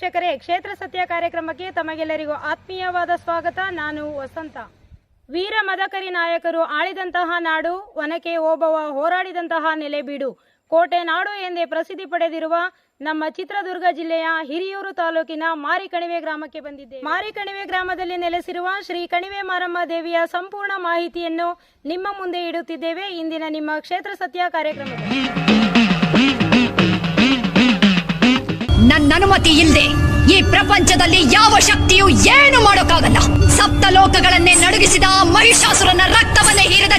ವೀಕ್ಷಕರೇ, ಕ್ಷೇತ್ರ ಸತ್ಯ ಕಾರ್ಯಕ್ರಮಕ್ಕೆ ತಮಗೆಲ್ಲರಿಗೂ ಆತ್ಮೀಯವಾದ ಸ್ವಾಗತ. ನಾನು ವಸಂತ. ವೀರ ಮದಕರಿ ನಾಯಕರು ಆಳಿದಂತಹ ನಾಡು, ಒನಕೆ ಓಬವ್ವ ಹೋರಾಡಿದಂತಹ ನೆಲೆಬೀಡು, ಕೋಟೆ ನಾಡು ಎಂದೇ ಪ್ರಸಿದ್ಧಿ ಪಡೆದಿರುವ ನಮ್ಮ ಚಿತ್ರದುರ್ಗ ಜಿಲ್ಲೆಯ ಹಿರಿಯೂರು ತಾಲೂಕಿನ ಮಾರಿಕಣಿವೆ ಗ್ರಾಮಕ್ಕೆ ಬಂದಿದ್ದೇವೆ. ಮಾರಿಕಣಿವೆ ಗ್ರಾಮದಲ್ಲಿ ನೆಲೆಸಿರುವ ಶ್ರೀ ಕಣಿವೆ ಮಾರಮ್ಮ ದೇವಿಯ ಸಂಪೂರ್ಣ ಮಾಹಿತಿಯನ್ನು ನಿಮ್ಮ ಮುಂದೆ ಇಡುತ್ತಿದ್ದೇವೆ ಇಂದಿನ ನಿಮ್ಮ ಕ್ಷೇತ್ರ ಸತ್ಯ ಕಾರ್ಯಕ್ರಮದಲ್ಲಿ. ನನ್ನ ಅನುಮತಿ ಇಲ್ಲದೆ ಈ ಪ್ರಪಂಚದಲ್ಲಿ ಯಾವ ಶಕ್ತಿಯೂ ಏನು ಮಾಡೋಕ್ಕಾಗಲ್ಲ. ಸಪ್ತ ಲೋಕಗಳನ್ನೇ ನಡುಗಿಸಿದ ಮಹಿಷಾಸುರನ ರಕ್ತವನ್ನೇ ಹೀರಿದ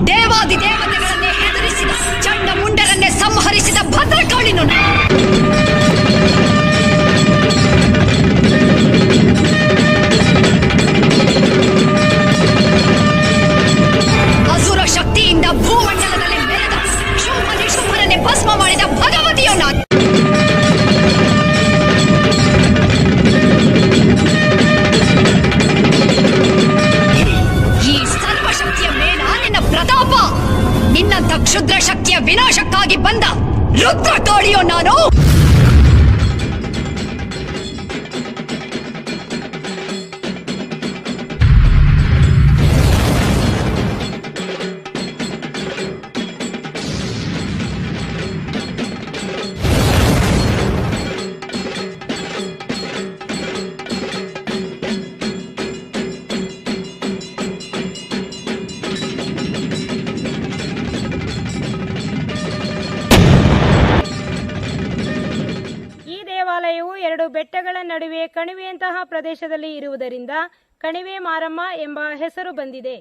ದೇವಾದಿ ದೇವತೆಗಳನ್ನೇ ಹೆದರಿಸಿದ ಚಂಡ ಮುಂಡರನ್ನೇ ಸಂಹರಿಸಿದ ಭದ್ರಕಾಳಿನು ಅಸುರ ಶಕ್ತಿಯಿಂದ ಭೂಮಂಡಲದಲ್ಲಿ ಬೆಳೆದ ಶುಂಭನಿಶುಂಭರನ್ನೇ ಭಸ್ಮ ಮಾಡಿದ ಭಗವತಿಯು ನಾನು. ಈ ಸರ್ವಶಕ್ತಿಯ ಮೇಲ ನಿನ್ನ ಪ್ರತಾಪ, ನಿನ್ನಂಥ ಕ್ಷುದ್ರ ಶಕ್ತಿಯ ವಿನಾಶಕ್ಕಾಗಿ ಬಂದ ರುದ್ರ ಕಾಳಿಯೋ ನಾನು. ದೇವಾಲಯವು ಎರಡು ಬೆಟ್ಟಗಳ ನಡುವೆ ಕಣಿವೆಯಂತಹ ಪ್ರದೇಶದಲ್ಲಿ ಇರುವುದರಿಂದ ಕಣಿವೆ ಮಾರಮ್ಮ ಎಂಬ ಹೆಸರು ಬಂದಿದೆ.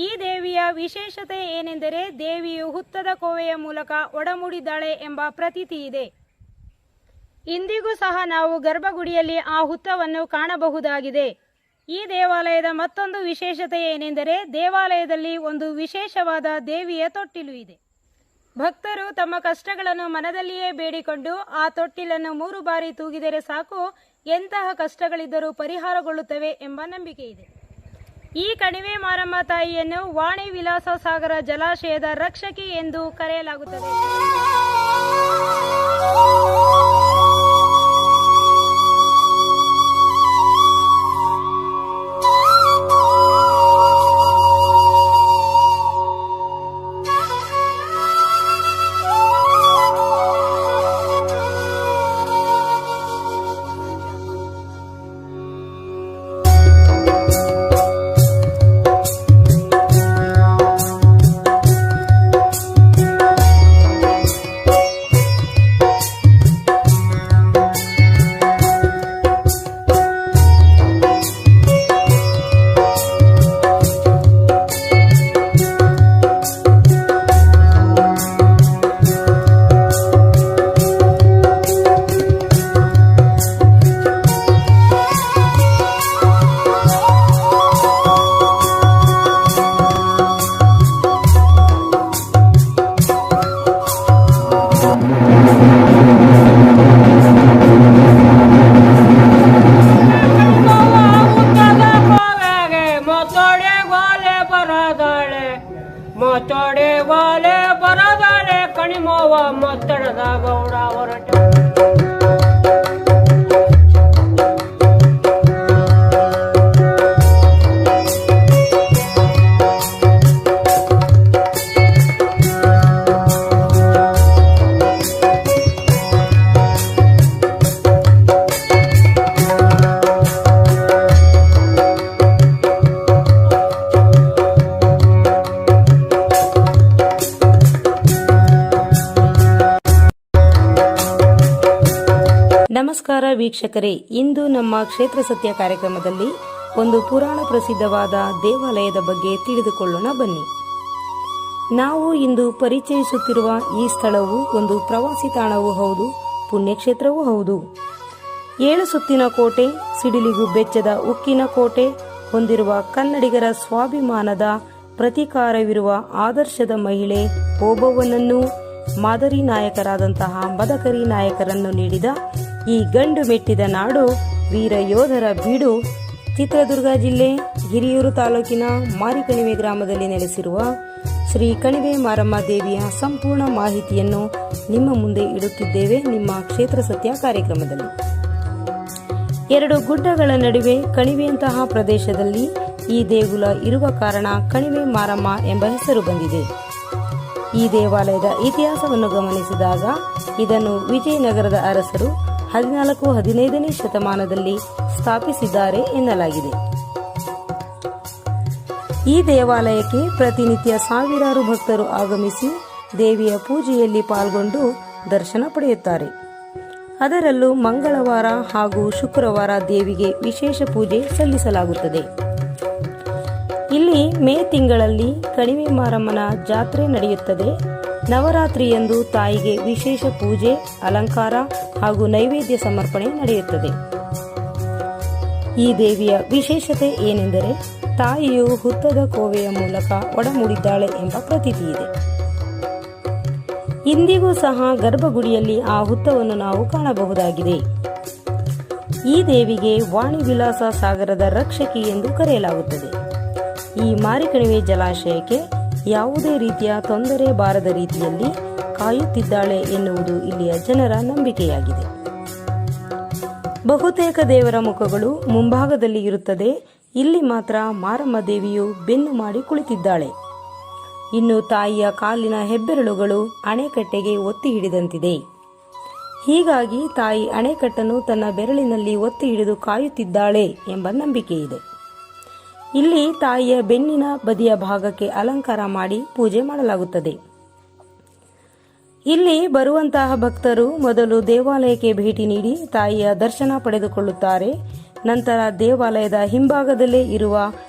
ಈ ದೇವಿಯ ವಿಶೇಷತೆ ಏನೆಂದರೆ, ದೇವಿಯು ಹುತ್ತದ ಕೋವೆಯ ಮೂಲಕ ಒಡಮೂಡಿದ್ದಾಳೆ ಎಂಬ ಪ್ರತೀತಿ ಇದೆ. ಇಂದಿಗೂ ಸಹ ನಾವು ಗರ್ಭಗುಡಿಯಲ್ಲಿ ಆ ಹುತ್ತವನ್ನು ಕಾಣಬಹುದಾಗಿದೆ. ಈ ದೇವಾಲಯದ ಮತ್ತೊಂದು ವಿಶೇಷತೆ ಏನೆಂದರೆ, ದೇವಾಲಯದಲ್ಲಿ ಒಂದು ವಿಶೇಷವಾದ ದೇವಿಯ ತೊಟ್ಟಿಲು ಇದೆ. ಭಕ್ತರು ತಮ್ಮ ಕಷ್ಟಗಳನ್ನು ಮನದಲ್ಲಿಯೇ ಬೇಡಿಕೊಂಡು ಆ ತೊಟ್ಟಿಲನ್ನು 3 ಬಾರಿ ತೂಗಿದರೆ ಸಾಕು, ಎಂತಹ ಕಷ್ಟಗಳಿದ್ದರೂ ಪರಿಹಾರಗೊಳ್ಳುತ್ತವೆ ಎಂಬ ನಂಬಿಕೆ ಇದೆ. ಈ ಕಣಿವೆ ಮಾರಮ್ಮ ತಾಯಿಯನ್ನು ವಾಣಿ ವಿಲಾಸ ಸಾಗರ ಜಲಾಶಯದ ರಕ್ಷಕಿ ಎಂದು ಕರೆಯಲಾಗುತ್ತದೆ. ಮೊತ್ತಡೆ ವಾಲೆ ಬರದಾಳೆ ಕಣಿಮೋವ ಮೊತ್ತಡದ ಗೌಡ ಹೊರಟ. ನಮಸ್ಕಾರ ವೀಕ್ಷಕರೇ, ಇಂದು ನಮ್ಮ ಕ್ಷೇತ್ರ ಸತ್ಯ ಕಾರ್ಯಕ್ರಮದಲ್ಲಿ ಒಂದು ಪುರಾಣ ಪ್ರಸಿದ್ಧವಾದ ದೇವಾಲಯದ ಬಗ್ಗೆ ತಿಳಿದುಕೊಳ್ಳೋಣ ಬನ್ನಿ. ನಾವು ಇಂದು ಪರಿಚಯಿಸುತ್ತಿರುವ ಈ ಸ್ಥಳವು ಒಂದು ಪ್ರವಾಸಿ ತಾಣವೂ ಹೌದು, ಪುಣ್ಯಕ್ಷೇತ್ರವೂ ಹೌದು. 7 ಸುತ್ತಿನ ಕೋಟೆ, ಸಿಡಿಲಿಗೂ ಬೆಚ್ಚದ ಉಕ್ಕಿನ ಕೋಟೆ ಹೊಂದಿರುವ ಕನ್ನಡಿಗರ ಸ್ವಾಭಿಮಾನದ ಪ್ರತೀಕಾರವಿರುವ ಆದರ್ಶದ ಮಹಿಳೆ ಓಬವ್ವನನ್ನು ಮಾದರಿ ನಾಯಕರಾದಂತಹ ಮದಕರಿ ನಾಯಕರನ್ನು ನೀಡಿದ ಈ ಗಂಡು ಮೆಟ್ಟಿದ ನಾಡು ವೀರ ಯೋಧರ ಬೀಡು ಚಿತ್ರದುರ್ಗ ಜಿಲ್ಲೆ ಹಿರಿಯೂರು ತಾಲೂಕಿನ ಮಾರಿಕಣಿವೆ ಗ್ರಾಮದಲ್ಲಿ ನೆಲೆಸಿರುವ ಶ್ರೀ ಕಣಿವೆ ಮಾರಮ್ಮ ದೇವಿಯ ಸಂಪೂರ್ಣ ಮಾಹಿತಿಯನ್ನು ನಿಮ್ಮ ಮುಂದೆ ಇಡುತ್ತಿದ್ದೇವೆ ನಿಮ್ಮ ಕ್ಷೇತ್ರ ಸತ್ಯ ಕಾರ್ಯಕ್ರಮದಲ್ಲಿ. 2 ಗುಡ್ಡಗಳ ನಡುವೆ ಕಣಿವೆಯಂತಹ ಪ್ರದೇಶದಲ್ಲಿ ಈ ದೇಗುಲ ಇರುವ ಕಾರಣ ಕಣಿವೆ ಮಾರಮ್ಮ ಎಂಬ ಹೆಸರು ಬಂದಿದೆ. ಈ ದೇವಾಲಯದ ಇತಿಹಾಸವನ್ನು ಗಮನಿಸಿದಾಗ ಇದನ್ನು ವಿಜಯನಗರದ ಅರಸರು 14-15ನೇ ಶತಮಾನದಲ್ಲಿ ಸ್ಥಾಪಿಸಿದ್ದಾರೆ ಎನ್ನಲಾಗಿದೆ. ಈ ದೇವಾಲಯಕ್ಕೆ ಪ್ರತಿನಿತ್ಯ ಸಾವಿರಾರು ಭಕ್ತರು ಆಗಮಿಸಿ ದೇವಿಯ ಪೂಜೆಯಲ್ಲಿ ಪಾಲ್ಗೊಂಡು ದರ್ಶನ ಪಡೆಯುತ್ತಾರೆ. ಅದರಲ್ಲೂ ಮಂಗಳವಾರ ಹಾಗೂ ಶುಕ್ರವಾರ ದೇವಿಗೆ ವಿಶೇಷ ಪೂಜೆ ಸಲ್ಲಿಸಲಾಗುತ್ತದೆ. ಇಲ್ಲಿ ಮೇ ತಿಂಗಳಲ್ಲಿ ಕಣಿವೆ ಮಾರಮ್ಮನ ಜಾತ್ರೆ ನಡೆಯುತ್ತದೆ. ನವರಾತ್ರಿಯಂದು ತಾಯಿಗೆ ವಿಶೇಷ ಪೂಜೆ, ಅಲಂಕಾರ ಹಾಗೂ ನೈವೇದ್ಯ ಸಮರ್ಪಣೆ ನಡೆಯುತ್ತದೆ. ಈ ದೇವಿಯ ವಿಶೇಷತೆ ಏನೆಂದರೆ ತಾಯಿಯು ಹುತ್ತದ ಕೋವೆಯ ಮೂಲಕ ಒಡಮೂಡಿದ್ದಾಳೆ ಎಂಬ ಪ್ರತೀತಿ ಇದೆ. ಇಂದಿಗೂ ಸಹ ಗರ್ಭಗುಡಿಯಲ್ಲಿ ಆ ಹುತ್ತವನ್ನು ನಾವು ಕಾಣಬಹುದಾಗಿದೆ. ಈ ದೇವಿಗೆ ವಾಣಿ ವಿಲಾಸ ಸಾಗರದ ರಕ್ಷಕಿ ಎಂದು ಕರೆಯಲಾಗುತ್ತದೆ. ಈ ಮಾರಿಕಣಿವೆ ಜಲಾಶಯಕ್ಕೆ ಯಾವುದೇ ರೀತಿಯ ತೊಂದರೆ ಬಾರದ ರೀತಿಯಲ್ಲಿ ಕಾಯುತ್ತಿದ್ದಾಳೆ ಎನ್ನುವುದು ಇಲ್ಲಿಯ ಜನರ ನಂಬಿಕೆಯಾಗಿದೆ. ಬಹುತೇಕ ದೇವರ ಮುಖಗಳು ಮುಂಭಾಗದಲ್ಲಿ ಇರುತ್ತದೆ. ಇಲ್ಲಿ ಮಾತ್ರ ಮಾರಮ್ಮ ದೇವಿಯು ಬೆನ್ನು ಮಾಡಿ ಕುಳಿತಿದ್ದಾಳೆ. ಇನ್ನು ತಾಯಿಯ ಕಾಲಿನ ಹೆಬ್ಬೆರಳುಗಳು ಅಣೆಕಟ್ಟೆಗೆ ಒತ್ತಿ ಹಿಡಿದಂತಿದೆ. ಹೀಗಾಗಿ ತಾಯಿ ಅಣೆಕಟ್ಟನ್ನು ತನ್ನ ಬೆರಳಿನಲ್ಲಿ ಒತ್ತಿ ಹಿಡಿದು ಕಾಯುತ್ತಿದ್ದಾಳೆ ಎಂಬ ನಂಬಿಕೆ ಇದೆ. ಇಲ್ಲಿ ತಾಯಿಯ ಬೆನ್ನಿನ ಬದಿಯ ಭಾಗಕ್ಕೆ ಅಲಂಕಾರ ಮಾಡಿ ಪೂಜೆ ಮಾಡಲಾಗುತ್ತದೆ. ಇಲ್ಲಿ ಬರುವಂತಹ ಭಕ್ತರು ಮೊದಲು ದೇವಾಲಯಕ್ಕೆ ಭೇಟಿ ನೀಡಿ ತಾಯಿಯ ದರ್ಶನ ಪಡೆದುಕೊಳ್ಳುತ್ತಾರೆ. ನಂತರ ದೇವಾಲಯದ ಹಿಂಭಾಗದಲ್ಲೇ ಇರುವ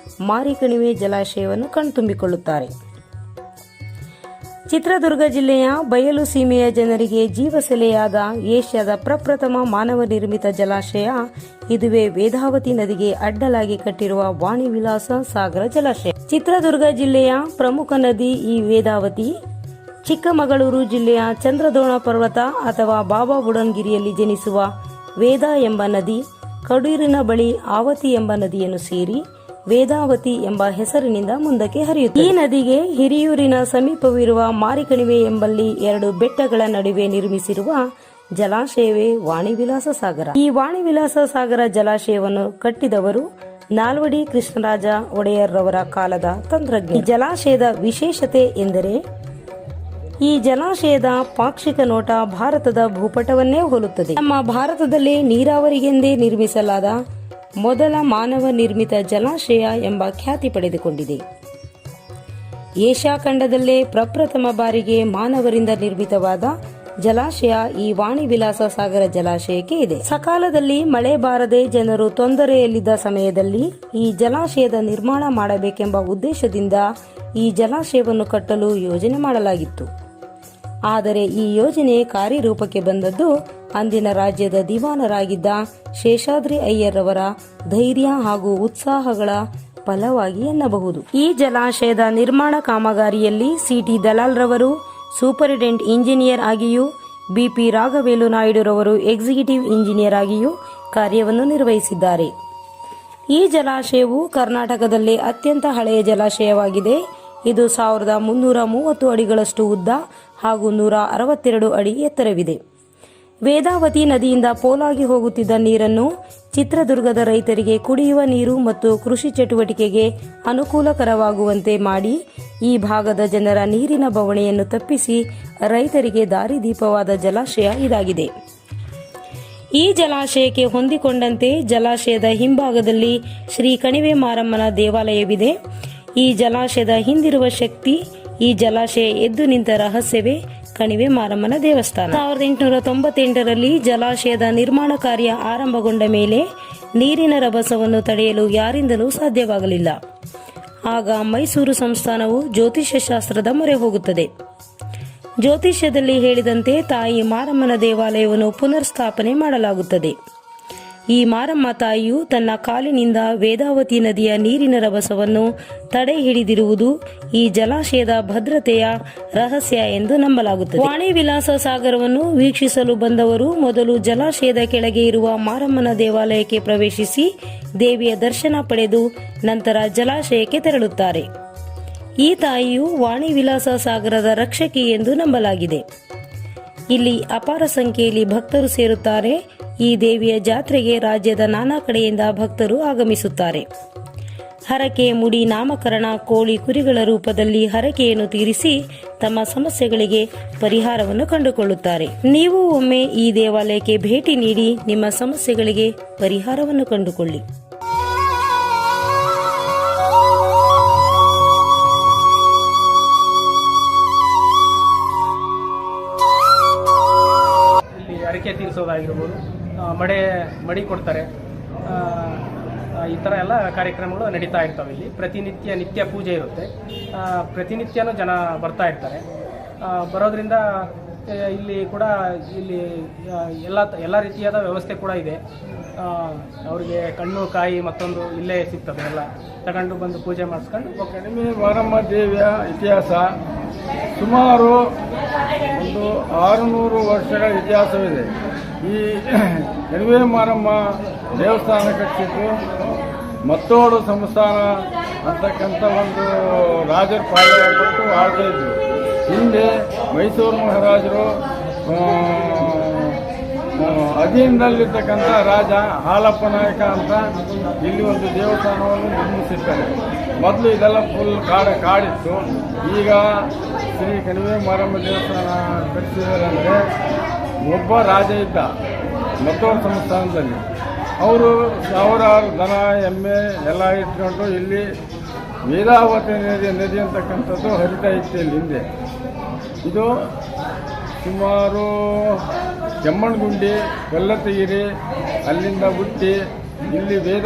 ಮಾರಿಕಣಿವೆ ಜಲಾಶಯವನ್ನು ಕಣ್ತುಂಬಿಕೊಳ್ಳುತ್ತಾರೆ. ಚಿತ್ರದುರ್ಗ ಜಿಲ್ಲೆಯ ಬಯಲು ಸೀಮೆಯ ಜನರಿಗೆ ಜೀವಸೆಲೆಯಾದ ಏಷ್ಯಾದ ಪ್ರಪ್ರಥಮ ಮಾನವ ನಿರ್ಮಿತ ಜಲಾಶಯ ಇದುವೇ ವೇದಾವತಿ ನದಿಗೆ ಅಡ್ಡಲಾಗಿ ಕಟ್ಟಿರುವ ವಾಣಿ ವಿಲಾಸ ಸಾಗರ ಜಲಾಶಯ. ಚಿತ್ರದುರ್ಗ ಜಿಲ್ಲೆಯ ಪ್ರಮುಖ ನದಿ ಈ ವೇದಾವತಿ. ಚಿಕ್ಕಮಗಳೂರು ಜಿಲ್ಲೆಯ ಚಂದ್ರದ್ರೋಣ ಪರ್ವತ ಅಥವಾ ಬಾಬಾ ಬುಡನ್ಗಿರಿಯಲ್ಲಿ ಜನಿಸುವ ವೇದ ಎಂಬ ನದಿ ಕಡೂರಿನ ಬಳಿ ಆವತಿ ಎಂಬ ನದಿಯನ್ನು ಸೇರಿ ವೇದಾವತಿ ಎಂಬ ಹೆಸರಿನಿಂದ ಮುಂದಕ್ಕೆ ಹರಿಯುತ್ತದೆ. ಈ ನದಿಗೆ ಹಿರಿಯೂರಿನ ಸಮೀಪವಿರುವ ಮಾರಿಕಣಿವೆ ಎಂಬಲ್ಲಿ 2 ಬೆಟ್ಟಗಳ ನಡುವೆ ನಿರ್ಮಿಸಿರುವ ಜಲಾಶಯವೇ ವಾಣಿ ವಿಲಾಸ ಸಾಗರ. ಈ ವಾಣಿ ವಿಲಾಸ ಸಾಗರ ಜಲಾಶಯವನ್ನು ಕಟ್ಟಿದವರು ನಾಲ್ವಡಿ ಕೃಷ್ಣರಾಜ ಒಡೆಯರ್ರವರ ಕಾಲದ ತಂತ್ರಜ್ಞ. ಈ ಜಲಾಶಯದ ವಿಶೇಷತೆ ಎಂದರೆ ಈ ಜಲಾಶಯದ ಪಾಕ್ಷಿಕ ನೋಟ ಭಾರತದ ಭೂಪಟವನ್ನೇ ಹೋಲುತ್ತದೆ. ನಮ್ಮ ಭಾರತದಲ್ಲೇ ನೀರಾವರಿಗೆಂದೇ ನಿರ್ಮಿಸಲಾದ ಮೊದಲ ಮಾನವ ನಿರ್ಮಿತ ಜಲಾಶಯ ಎಂಬ ಖ್ಯಾತಿ ಪಡೆದುಕೊಂಡಿದೆ. ಏಷ್ಯಾ ಖಂಡದಲ್ಲೇ ಪ್ರಪ್ರಥಮ ಬಾರಿಗೆ ಮಾನವರಿಂದ ನಿರ್ಮಿತವಾದ ಜಲಾಶಯ ಈ ವಾಣಿ ವಿಲಾಸ ಸಾಗರ ಜಲಾಶಯಕ್ಕೆ ಇದೆ. ಸಕಾಲದಲ್ಲಿ ಮಳೆ ಬಾರದೆ ಜನರು ತೊಂದರೆಯಲ್ಲಿದ್ದ ಸಮಯದಲ್ಲಿ ಈ ಜಲಾಶಯದ ನಿರ್ಮಾಣ ಮಾಡಬೇಕೆಂಬ ಉದ್ದೇಶದಿಂದ ಈ ಜಲಾಶಯವನ್ನು ಕಟ್ಟಲು ಯೋಜನೆ ಮಾಡಲಾಗಿತ್ತು. ಆದರೆ ಈ ಯೋಜನೆ ಕಾರ್ಯರೂಪಕ್ಕೆ ಬಂದದ್ದು ಅಂದಿನ ರಾಜ್ಯದ ದಿವಾನರಾಗಿದ್ದ ಶೇಷಾದ್ರಿ ಅಯ್ಯರ್ರವರ ಧೈರ್ಯ ಹಾಗೂ ಉತ್ಸಾಹಗಳ ಫಲವಾಗಿ ಎನ್ನಬಹುದು. ಈ ಜಲಾಶಯದ ನಿರ್ಮಾಣ ಕಾಮಗಾರಿಯಲ್ಲಿ ಸಿಟಿ ದಲಾಲ್ ರವರು ಸೂಪರಿಂಟೆಂಡೆಂಟ್ ಇಂಜಿನಿಯರ್ ಆಗಿಯೂ, ಬಿಪಿ ರಾಘವೇಲು ನಾಯ್ಡುರವರು ಎಕ್ಸಿಕ್ಯೂಟಿವ್ ಇಂಜಿನಿಯರ್ ಆಗಿಯೂ ಕಾರ್ಯವನ್ನು ನಿರ್ವಹಿಸಿದ್ದಾರೆ. ಈ ಜಲಾಶಯವು ಕರ್ನಾಟಕದಲ್ಲೇ ಅತ್ಯಂತ ಹಳೆಯ ಜಲಾಶಯವಾಗಿದೆ. ಇದು 1330 ಅಡಿಗಳಷ್ಟು ಉದ್ದ ಹಾಗೂ 162 ಅಡಿ ಎತ್ತರವಿದೆ. ವೇದಾವತಿ ನದಿಯಿಂದ ಪೋಲಾಗಿ ಹೋಗುತ್ತಿದ್ದ ನೀರನ್ನು ಚಿತ್ರದುರ್ಗದ ರೈತರಿಗೆ ಕುಡಿಯುವ ನೀರು ಮತ್ತು ಕೃಷಿ ಚಟುವಟಿಕೆಗೆ ಅನುಕೂಲಕರವಾಗುವಂತೆ ಮಾಡಿ ಈ ಭಾಗದ ಜನರ ನೀರಿನ ಬವಣೆಯನ್ನು ತಪ್ಪಿಸಿ ರೈತರಿಗೆ ದಾರಿದೀಪವಾದ ಜಲಾಶಯ ಇದಾಗಿದೆ. ಈ ಜಲಾಶಯಕ್ಕೆ ಹೊಂದಿಕೊಂಡಂತೆ ಜಲಾಶಯದ ಹಿಂಭಾಗದಲ್ಲಿ ಶ್ರೀ ಕಣಿವೆ ಮಾರಮ್ಮನ ದೇವಾಲಯವಿದೆ. ಈ ಜಲಾಶಯದ ಹಿಂದಿರುವ ಶಕ್ತಿ, ಈ ಜಲಾಶಯ ಎದ್ದು ನಿಂತ ರಹಸ್ಯವೇ ಕಣಿವೆ ಮಾರಮ್ಮನ ದೇವಸ್ಥಾನ. 1898ರಲ್ಲಿ ಜಲಾಶಯದ ನಿರ್ಮಾಣ ಕಾರ್ಯ ಆರಂಭಗೊಂಡ ಮೇಲೆ ನೀರಿನ ರಭಸವನ್ನು ತಡೆಯಲು ಯಾರಿಂದಲೂ ಸಾಧ್ಯವಾಗಲಿಲ್ಲ. ಆಗ ಮೈಸೂರು ಸಂಸ್ಥಾನವು ಜ್ಯೋತಿಷ್ಯ ಶಾಸ್ತ್ರದ ಮೊರೆ ಹೋಗುತ್ತದೆ. ಜ್ಯೋತಿಷ್ಯದಲ್ಲಿ ಹೇಳಿದಂತೆ ತಾಯಿ ಮಾರಮ್ಮನ ದೇವಾಲಯವನ್ನು ಪುನರ್ ಸ್ಥಾಪನೆ ಮಾಡಲಾಗುತ್ತದೆ. ಈ ಮಾರಮ್ಮ ತಾಯಿಯು ತನ್ನ ಕಾಲಿನಿಂದ ವೇದಾವತಿ ನದಿಯ ನೀರಿನ ರಭಸವನ್ನು ತಡೆ ಹಿಡಿದಿರುವುದು ಈ ಜಲಾಶಯದ ಭದ್ರತೆಯ ರಹಸ್ಯ ಎಂದು ನಂಬಲಾಗುತ್ತದೆ. ವಾಣಿ ವಿಲಾಸ ಸಾಗರವನ್ನು ವೀಕ್ಷಿಸಲು ಬಂದವರು ಮೊದಲು ಜಲಾಶಯದ ಕೆಳಗೆ ಇರುವ ಮಾರಮ್ಮನ ದೇವಾಲಯಕ್ಕೆ ಪ್ರವೇಶಿಸಿ ದೇವಿಯ ದರ್ಶನ ಪಡೆದು ನಂತರ ಜಲಾಶಯಕ್ಕೆ ತೆರಳುತ್ತಾರೆ. ಈ ತಾಯಿಯು ವಾಣಿ ವಿಲಾಸ ಸಾಗರದ ರಕ್ಷಕಿ ಎಂದು ನಂಬಲಾಗಿದೆ. ಇಲ್ಲಿ ಅಪಾರ ಸಂಖ್ಯೆಯಲ್ಲಿ ಭಕ್ತರು ಸೇರುತ್ತಾರೆ. ಈ ದೇವಿಯ ಜಾತ್ರೆಗೆ ರಾಜ್ಯದ ನಾನಾ ಕಡೆಯಿಂದ ಭಕ್ತರು ಆಗಮಿಸುತ್ತಾರೆ. ಹರಕೆ, ಮುಡಿ, ನಾಮಕರಣ, ಕೋಳಿ, ಕುರಿಗಳ ರೂಪದಲ್ಲಿ ಹರಕೆಯನ್ನು ತೀರಿಸಿ ತಮ್ಮ ಸಮಸ್ಯೆಗಳಿಗೆ ಪರಿಹಾರವನ್ನು ಕಂಡುಕೊಳ್ಳುತ್ತಾರೆ. ನೀವು ಒಮ್ಮೆ ಈ ದೇವಾಲಯಕ್ಕೆ ಭೇಟಿ ನೀಡಿ ನಿಮ್ಮ ಸಮಸ್ಯೆಗಳಿಗೆ ಪರಿಹಾರವನ್ನು ಕಂಡುಕೊಳ್ಳಿ. ಹರಕೆ ತೀರಿಸೋದಾಗಿರ್ಬೋದು, ಮಡಿ ಕೊಡ್ತಾರೆ, ಈ ಥರ ಎಲ್ಲ ಕಾರ್ಯಕ್ರಮಗಳು ನಡೀತಾ ಇರ್ತವೆ. ಇಲ್ಲಿ ನಿತ್ಯ ಪೂಜೆ ಇರುತ್ತೆ. ಪ್ರತಿನಿತ್ಯನೂ ಜನ ಬರ್ತಾ ಇರ್ತಾರೆ. ಬರೋದ್ರಿಂದ ಇಲ್ಲಿ ಕೂಡ ಎಲ್ಲ ರೀತಿಯಾದ ವ್ಯವಸ್ಥೆ ಕೂಡ ಇದೆ. ಅವರಿಗೆ ಕಣ್ಣು, ಕಾಯಿ ಮತ್ತೊಂದು ಇಲ್ಲೇ ಸಿಗ್ತದೆ. ಎಲ್ಲ ತಗೊಂಡು ಬಂದು ಪೂಜೆ ಮಾಡಿಸ್ಕೊಂಡು ಕಣಿವೆ ಮಾರಮ್ಮ ದೇವಿಯ ಇತಿಹಾಸ ಸುಮಾರು ಒಂದು 600 ವರ್ಷಗಳ ಇತಿಹಾಸವಿದೆ. ಈ ಕಣಿವೆ ಮಾರಮ್ಮ ದೇವಸ್ಥಾನ ಕಟ್ಟಿದ್ದು ಮತ್ತೋಡು ಸಂಸ್ಥಾನ ಅಂತಕ್ಕಂಥ ಒಂದು ರಾಜರ ಪಾಳ್ಯ ಕೊಟ್ಟು ಆಳ್ತಾ ಇದ್ರು. ಹಿಂದೆ ಮೈಸೂರು ಮಹಾರಾಜರು ಅಧೀನದಲ್ಲಿರ್ತಕ್ಕಂಥ ರಾಜ ಹಾಲಪ್ಪ ನಾಯಕ ಅಂತ ಇಲ್ಲಿ ಒಂದು ದೇವಸ್ಥಾನವನ್ನು ನಿರ್ಮಿಸಿರ್ತಾರೆ. ಮೊದಲು ಇದೆಲ್ಲ ಫುಲ್ ಕಾಡಿತ್ತು. ಈಗ ಶ್ರೀ ಕಣಿವೆ ಮಾರಮ್ಮ ದೇವಸ್ಥಾನ ಕಟ್ಟಿಸಿದಾರಂದರೆ ಒಬ್ಬ ರಾಜ ಇದ್ದ ಮತ್ತೊಂದು ಸಂಸ್ಥಾನದಲ್ಲಿ. ಅವರು ಸಾವಿರಾರು ದನ, ಎಮ್ಮೆ ಎಲ್ಲ ಇಟ್ಕೊಂಡು ಇಲ್ಲಿ ವೇದಾವತಿ ನದಿ ಅಂತಕ್ಕಂಥದ್ದು ಹರಿತಾ ಇತ್ತು ಇಲ್ಲಿ ಹಿಂದೆ. ಇದು ಸುಮಾರು ಕೆಮ್ಮಣ್ಣಗುಂಡಿ, ಕೊಲ್ಲತ್ತಗಿರಿ ಅಲ್ಲಿಂದ ಹುಟ್ಟಿ ಇಲ್ಲಿ ವೇದ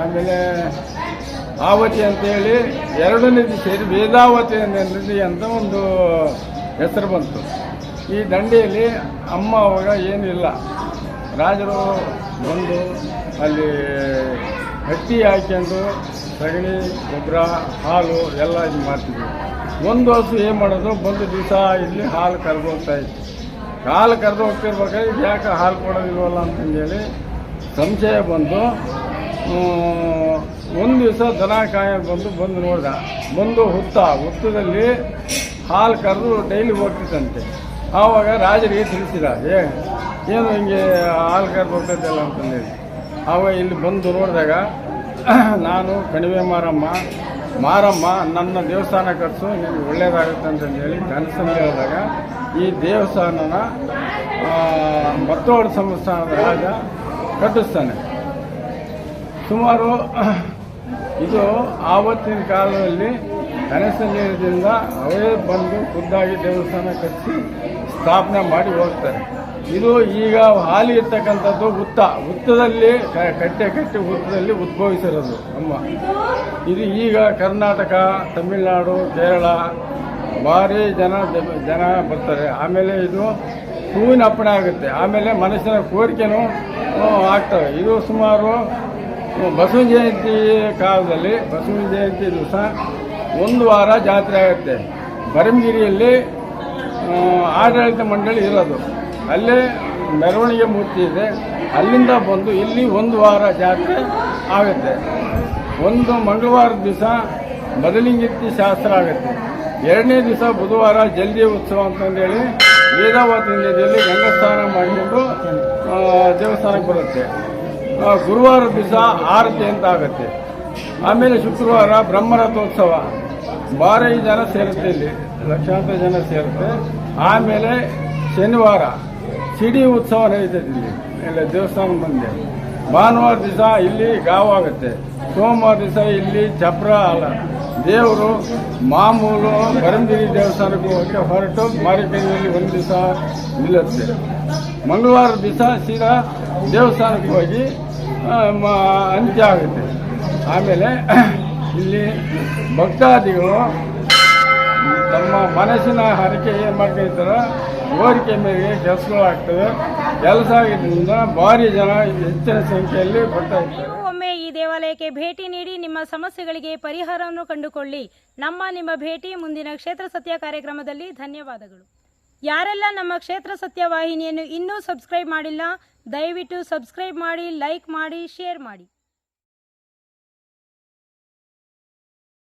ಆಮೇಲೆ ಆವತಿ ಅಂತೇಳಿ 2 ನದಿ ಸೇರಿ ವೇದಾವತಿ ನದಿ ಅಂತ ಒಂದು ಹೆಸರು ಬಂತು. ಈ ದಂಡೆಯಲ್ಲಿ ಅಮ್ಮ ಅವಾಗ ಏನೂ ಇಲ್ಲ. ರಾಜರು ಬಂದು ಅಲ್ಲಿ ಹಟ್ಟಿ ಹಾಕ್ಕೊಂಡು ಸಗಣಿ, ಗೊಬ್ಬರ, ಹಾಲು ಎಲ್ಲ ಇದು ಮಾಡ್ತಿದ್ವಿ. ಒಂದು ಹಸು ಏನು ಮಾಡೋದು, ಬಂದು ದಿವಸ ಇಲ್ಲಿ ಹಾಲು ಕರೆದು ಹೋಗ್ತಾ ಇತ್ತು. ಹಾಲು ಕರೆದು ಹೋಗ್ತಿರ್ಬೇಕಾದ್ರೆ ಇದು ಯಾಕೆ ಹಾಲು ಕೊಡೋದಿಲ್ವಲ್ಲ ಅಂತಂದೇಳಿ ಸಂಶಯ ಬಂದು ಒಂದು ದಿವಸ ದನ ಕಾಯೋದು ಬಂದು ನೋಡ್ದ. ಬಂದು ಹುತ್ತದಲ್ಲಿ ಹಾಲು ಕರೆದು ಡೈಲಿ ಹೋಗ್ತಿತ್ತಂತೆ. ಆವಾಗ ರಾಜರಿಗೆ ತಿಳಿಸಿದ, ಏನು ಹಿಂಗೆ ಹಾಲು ಕರೆದು ಹೋಗ್ತೈತಲ್ಲ ಅಂತಂದೇಳಿ. ಆವಾಗ ಇಲ್ಲಿ ಬಂದು ನೋಡಿದಾಗ, ನಾನು ಕಣಿವೆ ಮಾರಮ್ಮ ನನ್ನ ದೇವಸ್ಥಾನ ಕಟ್ಟಿಸು, ನಿಮಗೆ ಒಳ್ಳೇದಾಗುತ್ತೆ ಅಂತಂದೇಳಿ ಕನಸನ್ನು ಹೇಳಿದಾಗ ಈ ದೇವಸ್ಥಾನನ ಮತ್ತೋಡು ಸಂಸ್ಥಾನದ ರಾಜ ಕಟ್ಟಿಸ್ತಾನೆ. ಸುಮಾರು ಇದು ಆವತ್ತಿನ ಕಾಲದಲ್ಲಿ ಕನಸಲ್ಲಿರೋದ್ರಿಂದ ಅವರೇ ಬಂದು ಖುದ್ದಾಗಿ ದೇವಸ್ಥಾನ ಕಟ್ಟಿಸಿ ಸ್ಥಾಪನೆ ಮಾಡಿ ಹೋಗ್ತಾರೆ. ಇದು ಈಗ ಹಾಲಿ ಇರ್ತಕ್ಕಂಥದ್ದು ಹುತ್ತದಲ್ಲಿ ಕಟ್ಟೆ ಹುತ್ತದಲ್ಲಿ ಉದ್ಭವಿಸಿರೋದು ಅಮ್ಮ. ಇದು ಈಗ ಕರ್ನಾಟಕ, ತಮಿಳುನಾಡು, ಕೇರಳ ಭಾರಿ ಜನ ಬರ್ತಾರೆ. ಆಮೇಲೆ ಇದು ಹೂವಿನ ಅಪ್ಪಣೆ ಆಗುತ್ತೆ. ಆಮೇಲೆ ಮನುಷ್ಯನ ಕೋರಿಕೆನೂ ಆಗ್ತವೆ. ಇದು ಸುಮಾರು ಬಸವನ ಜಯಂತಿ ಕಾಲದಲ್ಲಿ, ಬಸವನ ಜಯಂತಿ ದಿವಸ 1 ವಾರ ಜಾತ್ರೆ ಆಗುತ್ತೆ. ಬರಮಗಿರಿಯಲ್ಲಿ ಆಡಳಿತ ಮಂಡಳಿ ಇರೋದು, ಅಲ್ಲೇ ಮೆರವಣಿಗೆ ಮೂರ್ತಿ ಇದೆ. ಅಲ್ಲಿಂದ ಬಂದು ಇಲ್ಲಿ 1 ವಾರ ಜಾತ್ರೆ ಆಗುತ್ತೆ. ಒಂದು ಮಂಗಳವಾರದ ದಿವಸ ಬದಲಿಂಗಿತ್ತಿ ಶಾಸ್ತ್ರ ಆಗುತ್ತೆ. 2ನೇ ದಿವಸ ಬುಧವಾರ ಜಲ್ದಿ ಉತ್ಸವ ಅಂತಂದೇಳಿ ವೇದಾವತಿ ನದಿಯಲ್ಲಿ ಗಂಗಾಸ್ನಾನ ಮಾಡಿಕೊಂಡು ದೇವಸ್ಥಾನಕ್ಕೆ ಬರುತ್ತೆ. ಗುರುವಾರದ ದಿವಸ ಆರತಿ ಅಂತ ಆಗುತ್ತೆ. ಆಮೇಲೆ ಶುಕ್ರವಾರ ಬ್ರಹ್ಮರಥೋತ್ಸವ, ಭಾರಿ ಜನ ಸೇರುತ್ತೆ, ಇಲ್ಲಿ ಲಕ್ಷಾಂತರ ಜನ ಸೇರುತ್ತೆ. ಆಮೇಲೆ ಶನಿವಾರ ಸಿಡಿ ಉತ್ಸವ ನಡೀತದೆ ಇಲ್ಲಿ ದೇವಸ್ಥಾನ ಮುಂದೆ. ಭಾನುವಾರ ದಿವಸ ಇಲ್ಲಿ ಗಾವಾಗುತ್ತೆ. ಸೋಮವಾರ ದಿವಸ ಇಲ್ಲಿ ಚಪ್ರ ಅಲ್ಲ ದೇವರು ಮಾಮೂಲು ಬರಂಗಿರಿ ದೇವಸ್ಥಾನಕ್ಕೆ ಹೋಗಿ ಹೊರಟು ಮಾರಿಕಣಿಯಲ್ಲಿ 1 ದಿವಸ ನಿಲ್ಲುತ್ತೆ. ಮಂಗಳವಾರ ದಿವಸ ಸೀದಾ ದೇವಸ್ಥಾನಕ್ಕೆ ಹೋಗಿ ಅಂತ್ಯ ಆಗುತ್ತೆ. ಆಮೇಲೆ ಇಲ್ಲಿ ಭಕ್ತಾದಿಗಳು ತಮ್ಮ ಮನಸ್ಸಿನ ಹರಕೆ ಏನು ಮಾಡ್ಕೊಳ್ತಾರೆ, ಕೋರಿಕೆ ಮೇರೆಗೆ ಕೆಲಸಗಳಾಗ್ತವೆ. ಕೆಲಸ ಆಗಿದ್ದರಿಂದ ಭಾರಿ ಜನ ಹೆಚ್ಚಿನ ಸಂಖ್ಯೆಯಲ್ಲಿ ಬರ್ತಾ ಇದ್ದಾರೆ. ನೀವು ಒಮ್ಮೆ ಈ ದೇವಾಲಯಕ್ಕೆ ಭೇಟಿ ನೀಡಿ ನಿಮ್ಮ ಸಮಸ್ಯೆಗಳಿಗೆ ಪರಿಹಾರವನ್ನು ಕಂಡುಕೊಳ್ಳಿ. ನಿಮ್ಮ ಭೇಟಿ ಮುಂದಿನ ಕ್ಷೇತ್ರ ಸತ್ಯ ಕಾರ್ಯಕ್ರಮದಲ್ಲಿ. ಧನ್ಯವಾದಗಳು. ಯಾರೆಲ್ಲ ನಮ್ಮ ಕ್ಷೇತ್ರ ಸತ್ಯ ವಾಹಿನಿಯನ್ನು ಇನ್ನೂ ಸಬ್ಸ್ಕ್ರೈಬ್ ಮಾಡಿಲ್ಲ, ದಯವಿಟ್ಟು ಸಬ್ಸ್ಕ್ರೈಬ್ ಮಾಡಿ, ಲೈಕ್ ಮಾಡಿ, ಶೇರ್ ಮಾಡಿ.